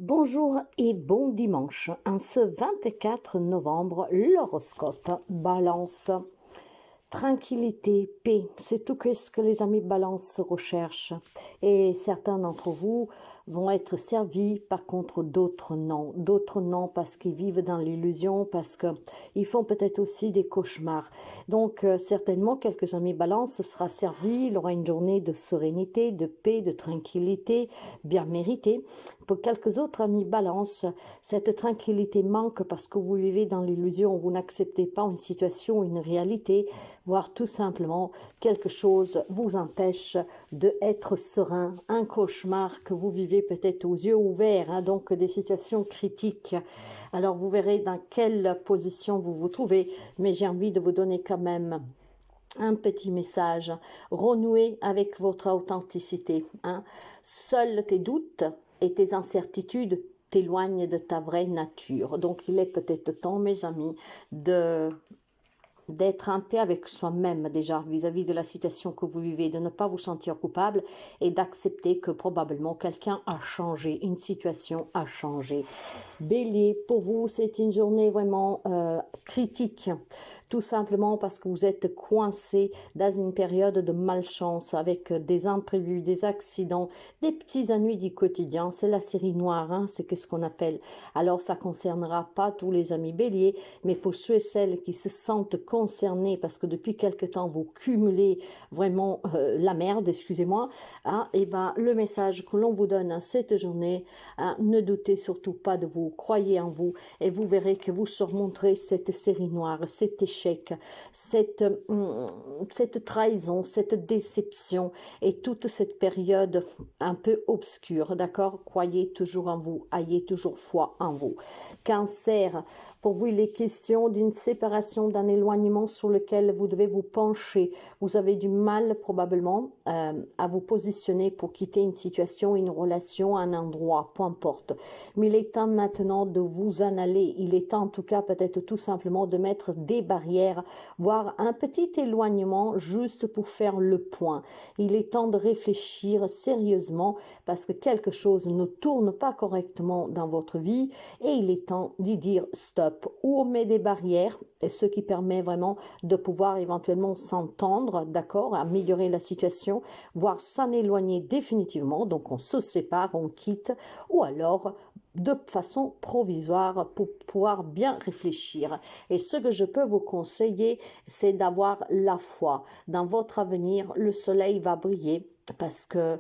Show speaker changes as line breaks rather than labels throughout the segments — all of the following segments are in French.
Bonjour et bon dimanche. En ce 24 novembre, l'horoscope Balance. Tranquillité, paix, c'est tout ce que les amis Balance recherchent. Et certains d'entre vous vont être servis, par contre d'autres non. D'autres non parce qu'ils vivent dans l'illusion, parce qu'ils font peut-être aussi des cauchemars. Donc certainement quelques amis Balance sera servi, il aura une journée de sérénité, de paix, de tranquillité, bien méritée. Pour quelques autres amis Balance, cette tranquillité manque parce que vous vivez dans l'illusion, vous n'acceptez pas une situation, une réalité, voire tout simplement quelque chose vous empêche d'être serein, un cauchemar que vous vivez peut-être aux yeux ouverts, donc des situations critiques. Alors vous verrez dans quelle position vous vous trouvez, mais j'ai envie de vous donner quand même un petit message. Renouez avec votre authenticité. Seuls tes doutes et tes incertitudes t'éloignent de ta vraie nature. Donc il est peut-être temps, mes amis, d'être en paix avec soi-même déjà vis-à-vis de la situation que vous vivez, de ne pas vous sentir coupable et d'accepter que probablement quelqu'un a changé, une situation a changé. Bélier, pour vous, c'est une journée vraiment critique, tout simplement parce que vous êtes coincé dans une période de malchance avec des imprévus, des accidents, des petits ennuis du quotidien. C'est la série noire, c'est ce qu'on appelle. Alors, ça concernera pas tous les amis béliers, mais pour ceux et celles qui se sentent concernés parce que depuis quelque temps, vous cumulez vraiment la merde, excusez-moi, et ben, le message que l'on vous donne cette journée, ne doutez surtout pas de vous, croyez en vous et vous verrez que vous surmonterez cette série noire, cet échec, cette trahison, cette déception et toute cette période un peu obscure, d'accord? Croyez toujours en vous, ayez toujours foi en vous. Cancer, pour vous, il est question d'une séparation, d'un éloignement sur lequel vous devez vous pencher. Vous avez du mal probablement à vous positionner pour quitter une situation, une relation, un endroit, peu importe. Mais il est temps maintenant de vous en aller. Il est temps en tout cas peut-être tout simplement de mettre des barrières, voire un petit éloignement juste pour faire le point. Il est temps de réfléchir sérieusement parce que quelque chose ne tourne pas correctement dans votre vie et il est temps d'y dire stop. Ou on met des barrières, et ce qui permet vraiment de pouvoir éventuellement s'entendre, d'accord, améliorer la situation, voire s'en éloigner définitivement. Donc on se sépare, on quitte, ou alors de façon provisoire pour pouvoir bien réfléchir. Et ce que je peux vous conseiller, c'est d'avoir la foi. Dans votre avenir, le soleil va briller parce que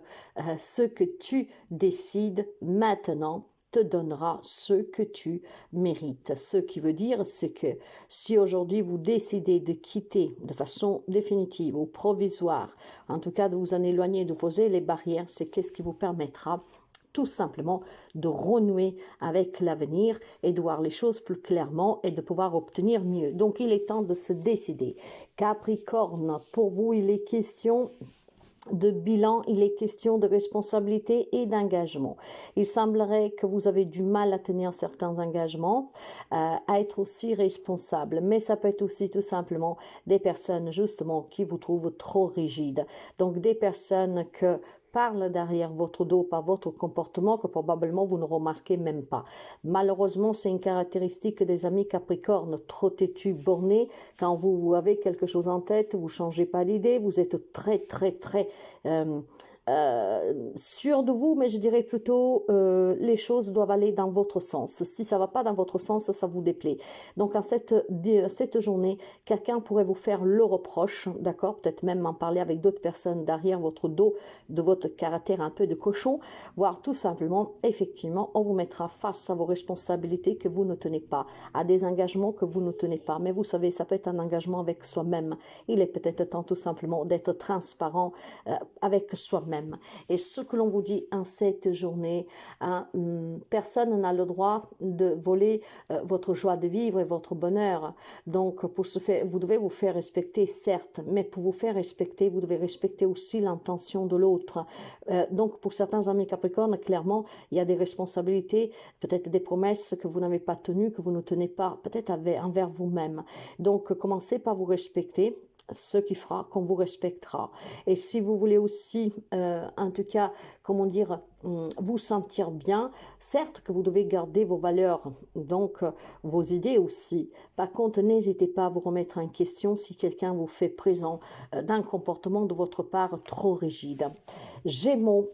ce que tu décides maintenant te donnera ce que tu mérites. Ce qui veut dire, c'est que si aujourd'hui vous décidez de quitter de façon définitive ou provisoire, en tout cas de vous en éloigner, de poser les barrières, c'est qu'est-ce qui vous permettra tout simplement de renouer avec l'avenir et de voir les choses plus clairement et de pouvoir obtenir mieux. Donc il est temps de se décider. Capricorne, pour vous, il est question de bilan, il est question de responsabilité et d'engagement. Il semblerait que vous avez du mal à tenir certains engagements, à être aussi responsable, mais ça peut être aussi tout simplement des personnes justement qui vous trouvent trop rigides. Donc des personnes que parlent derrière votre dos par votre comportement que probablement vous ne remarquez même pas. Malheureusement, c'est une caractéristique des amis Capricorne, trop têtus, bornés. Quand vous avez quelque chose en tête, vous changez pas d'idée, vous êtes très sûr de vous, mais je dirais plutôt les choses doivent aller dans votre sens. Si ça va pas dans votre sens, ça vous déplaît. Donc en cette journée, quelqu'un pourrait vous faire le reproche, d'accord, peut-être même en parler avec d'autres personnes derrière votre dos, de votre caractère un peu de cochon, voire tout simplement, effectivement, on vous mettra face à vos responsabilités que vous ne tenez pas, à des engagements que vous ne tenez pas. Mais vous savez, ça peut être un engagement avec soi-même. Il est peut-être temps tout simplement d'être transparent avec soi-même. Et ce que l'on vous dit en cette journée, personne n'a le droit de voler votre joie de vivre et votre bonheur. Donc, pour ce faire, vous devez vous faire respecter, certes, mais pour vous faire respecter, vous devez respecter aussi l'intention de l'autre. Donc, pour certains amis Capricorne, clairement, il y a des responsabilités, peut-être des promesses que vous n'avez pas tenues, que vous ne tenez pas, peut-être envers vous-même. Donc, commencez par vous respecter. ce qui fera qu'on vous respectera. Et si vous voulez aussi, en tout cas, comment dire, vous sentir bien, certes que vous devez garder vos valeurs, donc vos idées aussi. Par contre, n'hésitez pas à vous remettre en question si quelqu'un vous fait présent d'un comportement de votre part trop rigide. Gémeaux,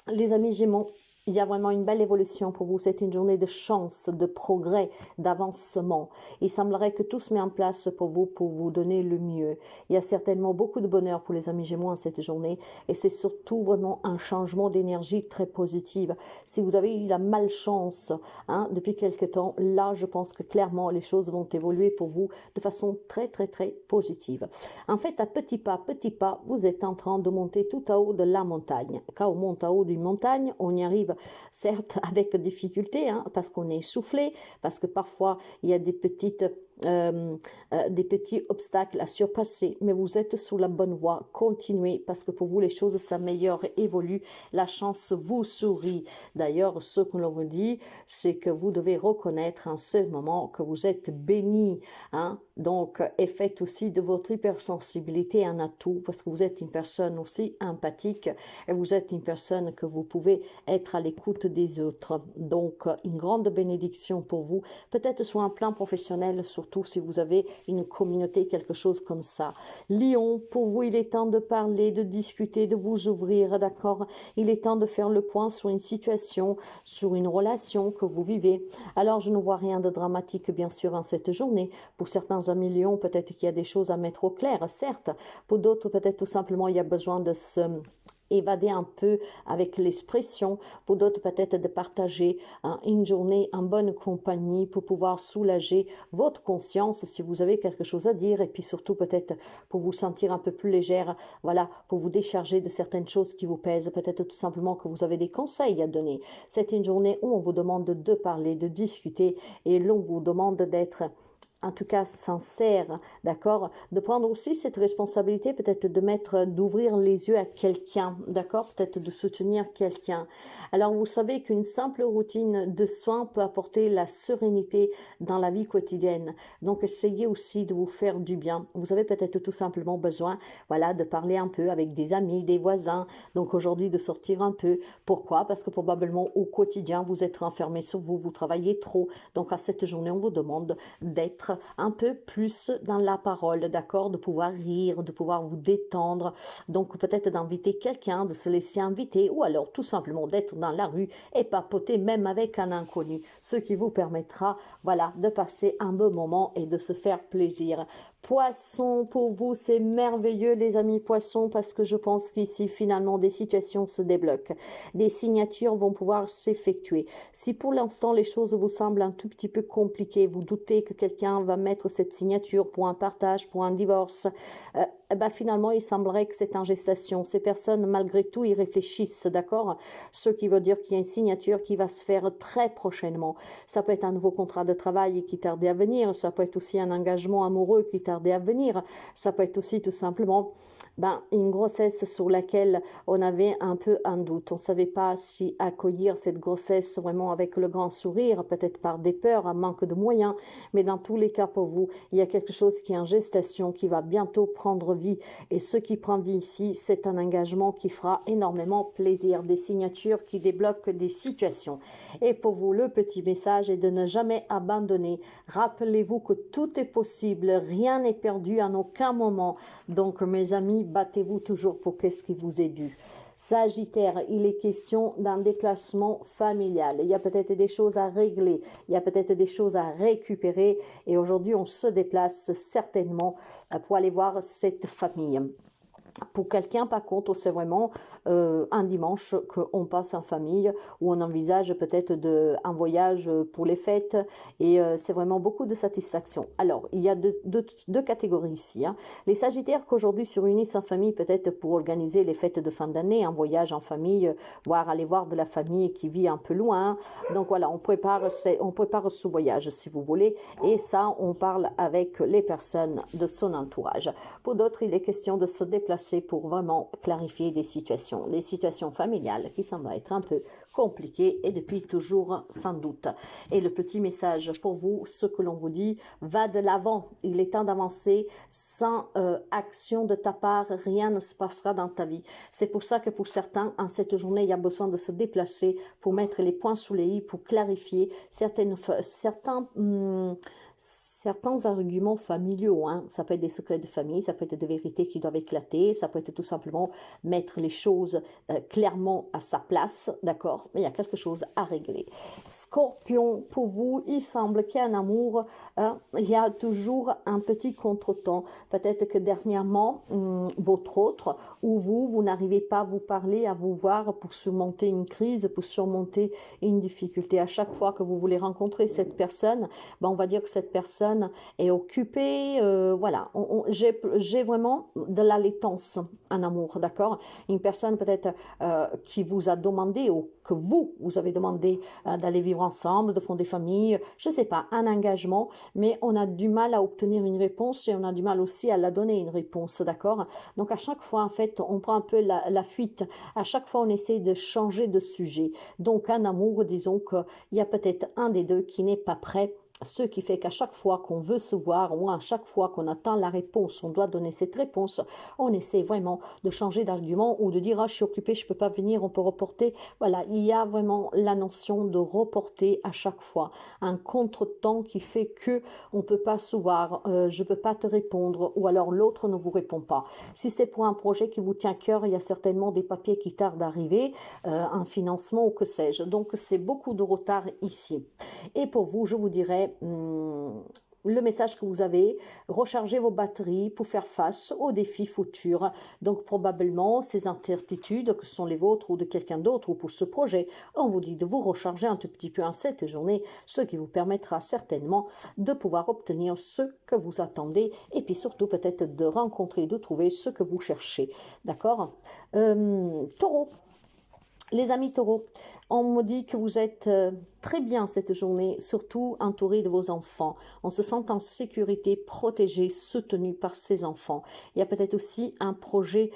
les amis Gémeaux, il y a vraiment une belle évolution pour vous. C'est une journée de chance, de progrès, d'avancement. Il semblerait que tout se met en place pour vous donner le mieux. Il y a certainement beaucoup de bonheur pour les amis Gémeaux en cette journée. Et c'est surtout vraiment un changement d'énergie très positive. Si vous avez eu la malchance depuis quelque temps, là, je pense que clairement, les choses vont évoluer pour vous de façon très, très, très positive. En fait, à petits pas, vous êtes en train de monter tout à haut de la montagne. Quand on monte à haut d'une montagne, on y arrive certes avec difficulté, parce qu'on est essoufflé, parce que parfois il y a des petits obstacles à surpasser, mais vous êtes sur la bonne voie. Continuez, parce que pour vous les choses s'améliorent, évoluent, la chance vous sourit. D'ailleurs, ce que l'on vous dit, c'est que vous devez reconnaître en ce moment que vous êtes béni, donc, et faites aussi de votre hypersensibilité un atout, parce que vous êtes une personne aussi empathique, et vous êtes une personne que vous pouvez être à l'écoute des autres. Donc, une grande bénédiction pour vous, peut-être sur un plan professionnel, surtout si vous avez une communauté, quelque chose comme ça. Lion, pour vous, il est temps de parler, de discuter, de vous ouvrir, d'accord? Il est temps de faire le point sur une situation, sur une relation que vous vivez. Alors, je ne vois rien de dramatique, bien sûr, en cette journée. Pour certains amis Lion, peut-être qu'il y a des choses à mettre au clair, certes. Pour d'autres, peut-être tout simplement, il y a besoin de se évader un peu avec l'expression. Pour d'autres, peut-être de partager une journée en bonne compagnie pour pouvoir soulager votre conscience si vous avez quelque chose à dire, et puis surtout peut-être pour vous sentir un peu plus légère, voilà, pour vous décharger de certaines choses qui vous pèsent, peut-être tout simplement que vous avez des conseils à donner. C'est une journée où on vous demande de parler, de discuter, et l'on vous demande d'être en tout cas sincère, d'accord, de prendre aussi cette responsabilité, peut-être d'ouvrir les yeux à quelqu'un, d'accord, peut-être de soutenir quelqu'un. Alors vous savez qu'une simple routine de soins peut apporter la sérénité dans la vie quotidienne, donc essayez aussi de vous faire du bien. Vous avez peut-être tout simplement besoin, voilà, de parler un peu avec des amis, des voisins, donc aujourd'hui de sortir un peu. Pourquoi? Parce que probablement au quotidien vous êtes renfermé sur vous, vous travaillez trop, donc à cette journée on vous demande d'être un peu plus dans la parole, d'accord, de pouvoir rire, de pouvoir vous détendre, donc peut-être d'inviter quelqu'un, de se laisser inviter, ou alors tout simplement d'être dans la rue et papoter même avec un inconnu, ce qui vous permettra, voilà, de passer un bon moment et de se faire plaisir. Poisson, pour vous, c'est merveilleux, les amis poissons, parce que je pense qu'ici, finalement, des situations se débloquent. Des signatures vont pouvoir s'effectuer. Si pour l'instant, les choses vous semblent un tout petit peu compliquées, vous doutez que quelqu'un va mettre cette signature pour un partage, pour un divorce, finalement, il semblerait que c'est en gestation. Ces personnes, malgré tout, y réfléchissent, d'accord? Ce qui veut dire qu'il y a une signature qui va se faire très prochainement. Ça peut être un nouveau contrat de travail qui tardait à venir, ça peut être aussi un engagement amoureux qui tardait à venir, ça peut être aussi tout simplement une grossesse sur laquelle on avait un peu un doute. On ne savait pas si accueillir cette grossesse vraiment avec le grand sourire, peut-être par des peurs, un manque de moyens, mais dans tous les cas pour vous, il y a quelque chose qui est en gestation, qui va bientôt prendre vie, et ce qui prend vie ici, c'est un engagement qui fera énormément plaisir, des signatures qui débloquent des situations. Et pour vous, le petit message est de ne jamais abandonner. Rappelez-vous que tout est possible, rien n'est perdu en aucun moment. Donc mes amis, battez-vous toujours pour qu'est-ce qui vous est dû. Sagittaire, il est question d'un déplacement familial. Il y a peut-être des choses à régler, il y a peut-être des choses à récupérer, et aujourd'hui on se déplace certainement pour aller voir cette famille. Pour quelqu'un, par contre, c'est vraiment un dimanche qu'on passe en famille, où on envisage peut-être un voyage pour les fêtes, et c'est vraiment beaucoup de satisfaction. Alors, il y a deux catégories ici. Les Sagittaires qu'aujourd'hui se réunissent en famille, peut-être pour organiser les fêtes de fin d'année, un voyage en famille, voire aller voir de la famille qui vit un peu loin. Donc voilà, on prépare ce voyage, si vous voulez, et ça, on parle avec les personnes de son entourage. Pour d'autres, il est question de se déplacer déplacer pour vraiment clarifier des situations familiales qui semblent être un peu compliquées et depuis toujours sans doute. Et le petit message pour vous, ce que l'on vous dit, va de l'avant. Il est temps d'avancer. Sans action de ta part, rien ne se passera dans ta vie. C'est pour ça que pour certains, en cette journée, il y a besoin de se déplacer pour mettre les points sous les i, pour clarifier certains arguments familiaux, hein. Ça peut être des secrets de famille, ça peut être des vérités qui doivent éclater, ça peut être tout simplement mettre les choses clairement à sa place, d'accord? Mais il y a quelque chose à régler. Scorpion, pour vous, il semble qu'il y a un amour, hein, il y a toujours un petit contretemps. Peut-être que dernièrement, votre autre ou vous n'arrivez pas à vous parler, à vous voir pour surmonter une crise, pour surmonter une difficulté. À chaque fois que vous voulez rencontrer cette personne, ben on va dire que cette personne est occupée, voilà, j'ai vraiment de la laitance en amour, d'accord? Une personne peut-être qui vous a demandé ou que vous avez demandé d'aller vivre ensemble, de fonder famille, je sais pas, un engagement, mais on a du mal à obtenir une réponse et on a du mal aussi à la donner une réponse, d'accord? Donc à chaque fois, en fait, on prend un peu la fuite, à chaque fois on essaie de changer de sujet. Donc en amour, disons qu'il y a peut-être un des deux qui n'est pas prêt, ce qui fait qu'à chaque fois qu'on veut se voir ou à chaque fois qu'on attend la réponse, on doit donner cette réponse, on essaie vraiment de changer d'argument ou de dire « Ah, je suis occupé, je ne peux pas venir, on peut reporter ». Voilà, il y a vraiment la notion de reporter à chaque fois. Un contretemps qui fait que on ne peut pas se voir, je ne peux pas te répondre ou alors l'autre ne vous répond pas. Si c'est pour un projet qui vous tient à cœur, il y a certainement des papiers qui tardent à arriver, un financement ou que sais-je. Donc, c'est beaucoup de retard ici. Et pour vous, je vous dirais, le message que vous avez, rechargez vos batteries pour faire face aux défis futurs. Donc probablement ces incertitudes que sont les vôtres ou de quelqu'un d'autre ou pour ce projet, on vous dit de vous recharger un tout petit peu en cette journée, ce qui vous permettra certainement de pouvoir obtenir ce que vous attendez et puis surtout peut-être de rencontrer, de trouver ce que vous cherchez. D'accord? Taureau. Les amis taureaux, on me dit que vous êtes très bien cette journée, surtout entouré de vos enfants. On se sent en sécurité, protégé, soutenu par ses enfants. Il y a peut-être aussi un projet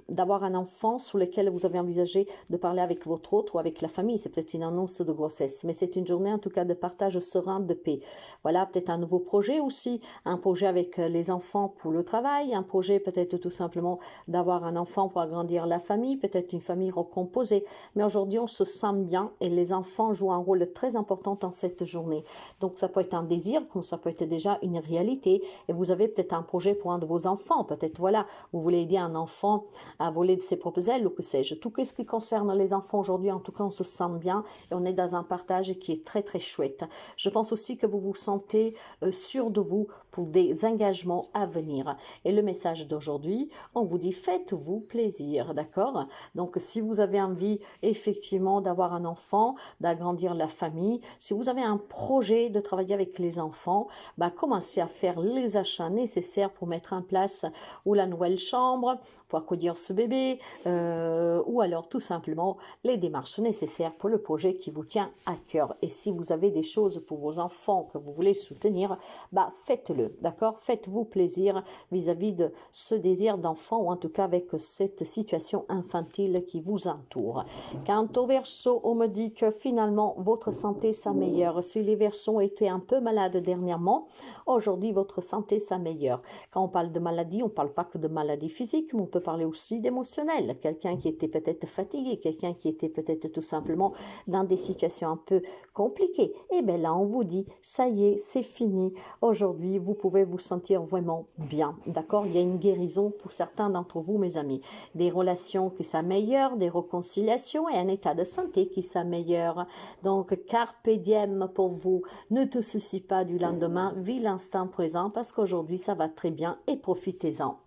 d'avoir un enfant sur lequel vous avez envisagé de parler avec votre autre ou avec la famille. C'est peut-être une annonce de grossesse, mais c'est une journée en tout cas de partage serein, de paix. Voilà, peut-être un nouveau projet aussi, un projet avec les enfants pour le travail, un projet peut-être tout simplement d'avoir un enfant pour agrandir la famille, peut-être une famille recomposée. Mais aujourd'hui, on se sent bien et les enfants jouent un rôle très important dans cette journée. Donc, ça peut être un désir, comme ça peut être déjà une réalité. Et vous avez peut-être un projet pour un de vos enfants. Peut-être, voilà, vous voulez aider un enfant à voler de ses propres ailes ou que sais-je. Tout ce qui concerne les enfants aujourd'hui, en tout cas, on se sent bien et on est dans un partage qui est très, très chouette. Je pense aussi que vous vous sentez sûr de vous pour des engagements à venir. Et le message d'aujourd'hui, on vous dit, faites-vous plaisir, d'accord? Donc, si vous avez envie, effectivement, d'avoir un enfant, d'agrandir la famille, si vous avez un projet de travailler avec les enfants, bah, commencez à faire les achats nécessaires pour mettre en place ou la nouvelle chambre, pour accueillir ce bébé, ou alors tout simplement les démarches nécessaires pour le projet qui vous tient à cœur. Et si vous avez des choses pour vos enfants que vous voulez soutenir, bah, faites-le, d'accord? Faites-vous plaisir vis-à-vis de ce désir d'enfant ou en tout cas avec cette situation infantile qui vous entoure. Quant au Verseau, on me dit que finalement votre santé s'améliore. Si les Verseaux étaient un peu malades dernièrement, aujourd'hui votre santé s'améliore. Quand on parle de maladie, on ne parle pas que de maladie physique, mais on peut parler aussi d'émotionnel. Quelqu'un qui était peut-être fatigué, quelqu'un qui était peut-être tout simplement dans des situations un peu compliquées. Et bien là, on vous dit, ça y est, c'est fini. Aujourd'hui, vous pouvez vous sentir vraiment bien. D'accord? Il y a une guérison pour certains d'entre vous, mes amis. Des relations qui s'améliorent, des réconciliations et un état de santé qui s'améliore. Donc, carpe diem pour vous. Ne te soucie pas du lendemain, vis l'instant présent parce qu'aujourd'hui, ça va très bien et profitez-en.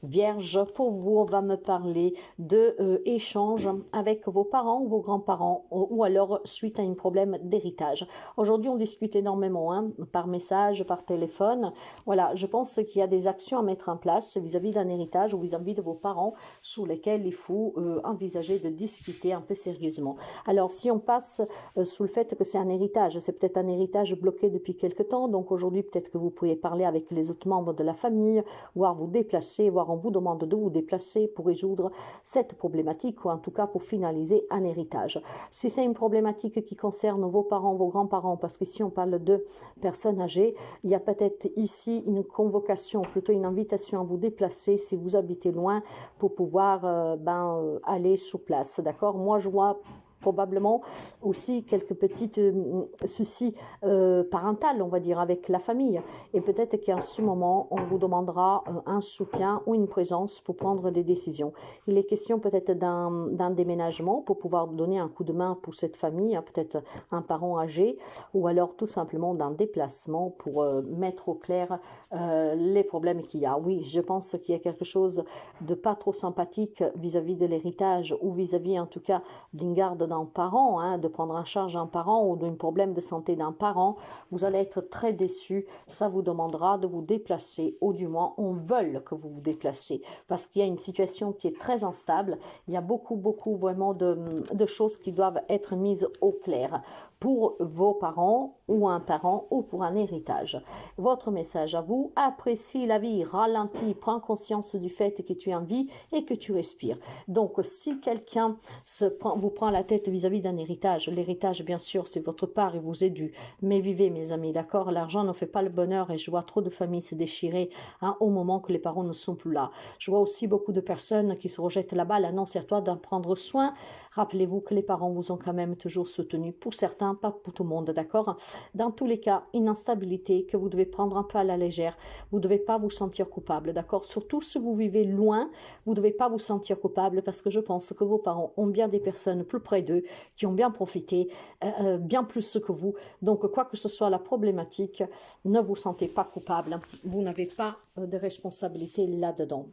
Vierge, pour vous, on va me parler de échanges avec vos parents ou vos grands-parents ou alors suite à un problème d'héritage. Aujourd'hui, on discute énormément par message, par téléphone. Voilà, je pense qu'il y a des actions à mettre en place vis-à-vis d'un héritage ou vis-à-vis de vos parents sur lesquels il faut envisager de discuter un peu sérieusement. sérieusement. Alors, si on passe sous le fait que c'est un héritage, c'est peut-être un héritage bloqué depuis quelque temps, donc aujourd'hui, peut-être que vous pourriez parler avec les autres membres de la famille, voire vous déplacer, voire on vous demande de vous déplacer pour résoudre cette problématique, ou en tout cas pour finaliser un héritage. Si c'est une problématique qui concerne vos parents, vos grands-parents, parce qu'ici on parle de personnes âgées, il y a peut-être ici une convocation, plutôt une invitation à vous déplacer si vous habitez loin pour pouvoir aller sur place, d'accord? Moi, je vois probablement aussi quelques petites soucis parentaux, on va dire, avec la famille. Et peut-être qu'en ce moment, on vous demandera un soutien ou une présence pour prendre des décisions. Il est question peut-être d'un déménagement pour pouvoir donner un coup de main pour cette famille, hein, peut-être un parent âgé, ou alors tout simplement d'un déplacement pour mettre au clair les problèmes qu'il y a. Oui, je pense qu'il y a quelque chose de pas trop sympathique vis-à-vis de l'héritage ou vis-à-vis en tout cas d'une garde d'un parent, hein, de prendre en charge un parent ou d'un problème de santé d'un parent. Vous allez être très déçu. Ça vous demandera de vous déplacer, ou du moins on veut que vous vous déplacez parce qu'il y a une situation qui est très instable. Il y a beaucoup vraiment de choses qui doivent être mises au clair pour vos parents ou un parent ou pour un héritage. Votre message à vous: apprécie la vie, ralentis, prends conscience du fait que tu es en vie et que tu respires. Donc si quelqu'un vous prend la tête vis-à-vis d'un héritage, l'héritage bien sûr c'est votre part et vous est dû, mais vivez mes amis, d'accord? L'argent ne fait pas le bonheur et je vois trop de familles se déchirer au moment que les parents ne sont plus là. Je vois aussi beaucoup de personnes qui se rejettent la balle. Non, c'est à toi d'en prendre soin. Rappelez-vous que les parents vous ont quand même toujours soutenu, pour certains, pas pour tout le monde, d'accord? Dans tous les cas, une instabilité que vous devez prendre un peu à la légère. Vous ne devez pas vous sentir coupable, d'accord? Surtout si vous vivez loin, vous ne devez pas vous sentir coupable parce que je pense que vos parents ont bien des personnes plus près d'eux qui ont bien profité, bien plus que vous. Donc, quoi que ce soit la problématique, ne vous sentez pas coupable. Vous n'avez pas de responsabilité là-dedans.